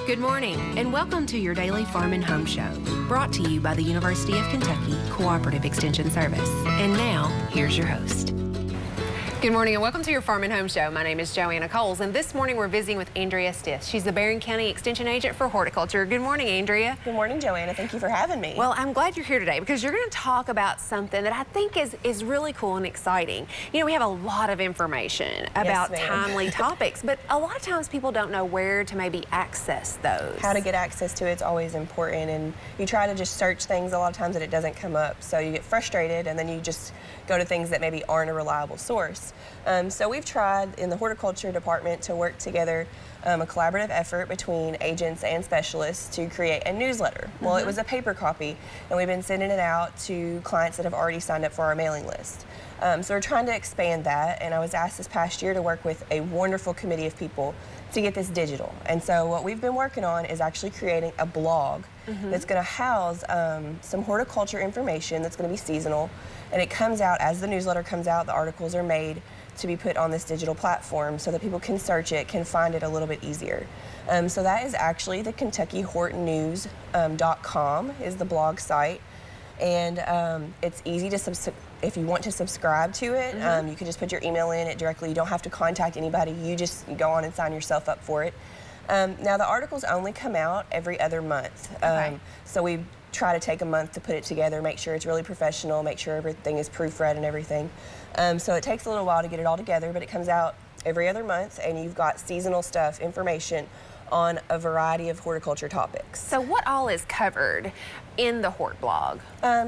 Good morning, and welcome to your daily Farm and Home Show, brought to you by the University of Kentucky Cooperative Extension Service. And now, here's your host. Good morning and welcome to your Farm and Home Show. My name is Joanna and this morning we're visiting with Andrea Stith. She's the Barren County Extension Agent for Horticulture. Good morning, Andrea. Good morning, Joanna. Thank you for having me. Well, I'm glad you're here today because you're going to talk about something that I think is really cool and exciting. You know, we have a lot of information about timely topics, but a lot of times people don't know where to maybe access those. How to get access to it's always important, and you try to just search things a lot of times that it doesn't come up, so you get frustrated and then you just go to things that maybe aren't a reliable source. So we've tried in the horticulture department to work together a collaborative effort between agents and specialists to create a newsletter. Well, it was a paper copy, and we've been sending it out to clients that have already signed up for our mailing list. So we're trying to expand that, and I was asked this past year to work with a wonderful committee of people to get this digital. And so what we've been working on is actually creating a blog that's going to house some horticulture information that's going to be seasonal, and it comes out as the newsletter comes out. The articles are made to be put on this digital platform so that people can search it, can find it a little bit easier. So that is actually the KentuckyHortNews.com is the blog site, and it's easy to if you want to subscribe to it, you can just put your email in it directly. You don't have to contact anybody. You just go on and sign yourself up for it. Now the articles only come out every other month. So we try to take a month to put it together, make sure it's really professional, make sure everything is proofread and everything. So it takes a little while to get it all together, but it comes out every other month, and you've got seasonal stuff, information on a variety of horticulture topics. So what all is covered in the Hort blog?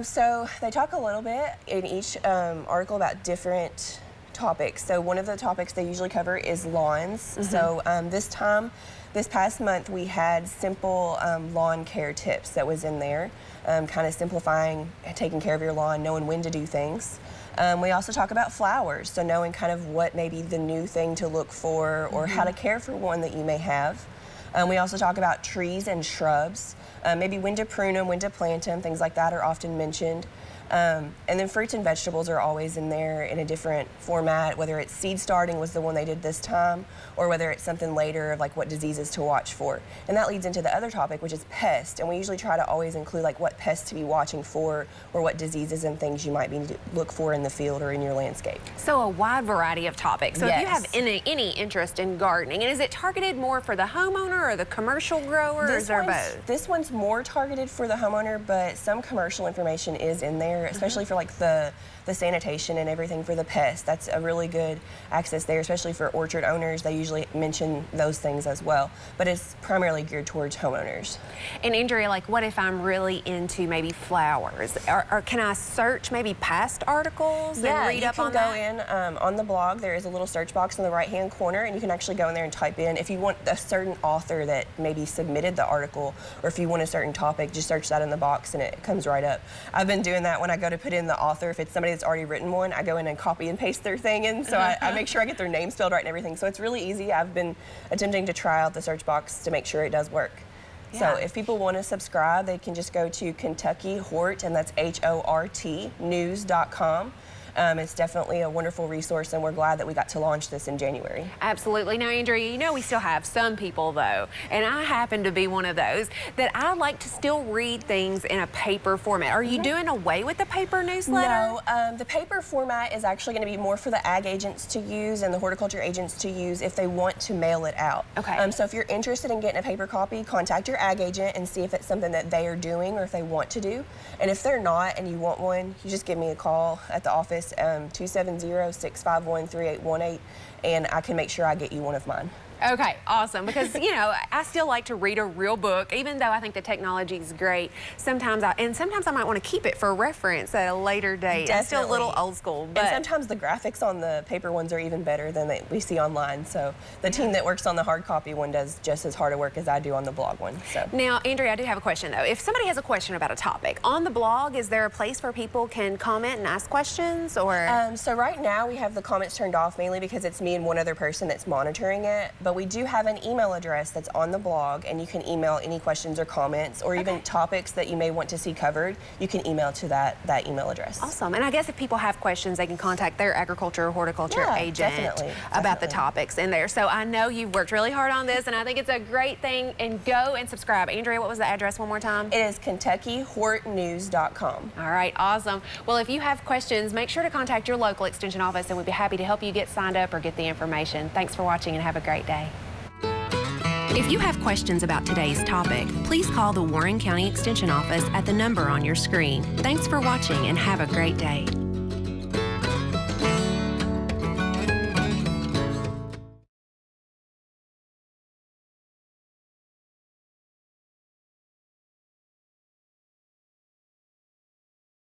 So they talk a little bit in each article about different topics. So one of the topics they usually cover is lawns. So this past month we had simple lawn care tips that was in there, kind of simplifying taking care of your lawn, knowing when to do things. We also talk about flowers, so knowing kind of what may be the new thing to look for or how to care for one that you may have. We also talk about trees and shrubs, maybe when to prune them, when to plant them, things like that are often mentioned. And then fruits and vegetables are always in there in a different format, whether it's seed starting was the one they did this time, or whether it's something later of like what diseases to watch for. And that leads into the other topic, which is pest. And we usually try to always include like what pests to be watching for, or what diseases and things you might be to look for in the field or in your landscape. So a wide variety of topics. So if you have any interest in gardening, and is it targeted more for the homeowner or the commercial grower, or is there both? This one's more targeted for the homeowner, but some commercial information is in there, especially for like the sanitation and everything for the pests. That's a really good access there, especially for orchard owners. They usually mention those things as well, but it's primarily geared towards homeowners. And Andrea, like what if I'm really into maybe flowers? Or can I search maybe past articles and read up on that? Yeah, you can go in on the blog. There is a little search box in the right-hand corner, and you can actually go in there and type in if you want a certain author that maybe submitted the article, or if you want a certain topic, just search that in the box and it comes right up. I've been doing that when I go to put in the author. If it's somebody that's already written one, I go in and copy and paste their thing in, so I make sure I get their name spelled right and everything. So it's really easy. I've been attempting to try out the search box to make sure it does work. So if people want to subscribe, they can just go to Kentucky Hort, and that's HORT, news.com. It's definitely a wonderful resource, and we're glad that we got to launch this in January. Absolutely. Now, Andrea, you know we still have some people, though, and I happen to be one of those, that I like to still read things in a paper format. Are you doing away with the paper newsletter? No, the paper format is actually going to be more for the ag agents to use and the horticulture agents to use if they want to mail it out. Okay. So if you're interested in getting a paper copy, contact your ag agent and see if it's something that they are doing or if they want to do. And if they're not and you want one, you just give me a call at the office, 270-651-3818, and I can make sure I get you one of mine. Okay, awesome, because, you know, I still like to read a real book, even though I think the technology is great. Sometimes I might want to keep it for reference at a later date. Definitely. I'm still a little old school. But and sometimes the graphics on the paper ones are even better than we see online. So the team that works on the hard copy one does just as hard a work as I do on the blog one. So now, Andrea, I do have a question, though. If somebody has a question about a topic, on the blog, is there a place where people can comment and ask questions? Or so right now we have the comments turned off, mainly because it's me and one other person that's monitoring it. but we do have an email address that's on the blog, and you can email any questions or comments, or even topics that you may want to see covered. You can email to that email address. Awesome. And I guess if people have questions, they can contact their agriculture or horticulture agent about the topics in there. So I know you've worked really hard on this, and I think it's a great thing. And go and subscribe. Andrea, what was the address one more time? It is KentuckyHortNews.com. All right, awesome. Well, if you have questions, make sure to contact your local extension office, and we'd be happy to help you get signed up or get the information. Thanks for watching, and have a great day. If you have questions about today's topic, please call the Barren County Extension Office at the number on your screen. Thanks for watching, and have a great day.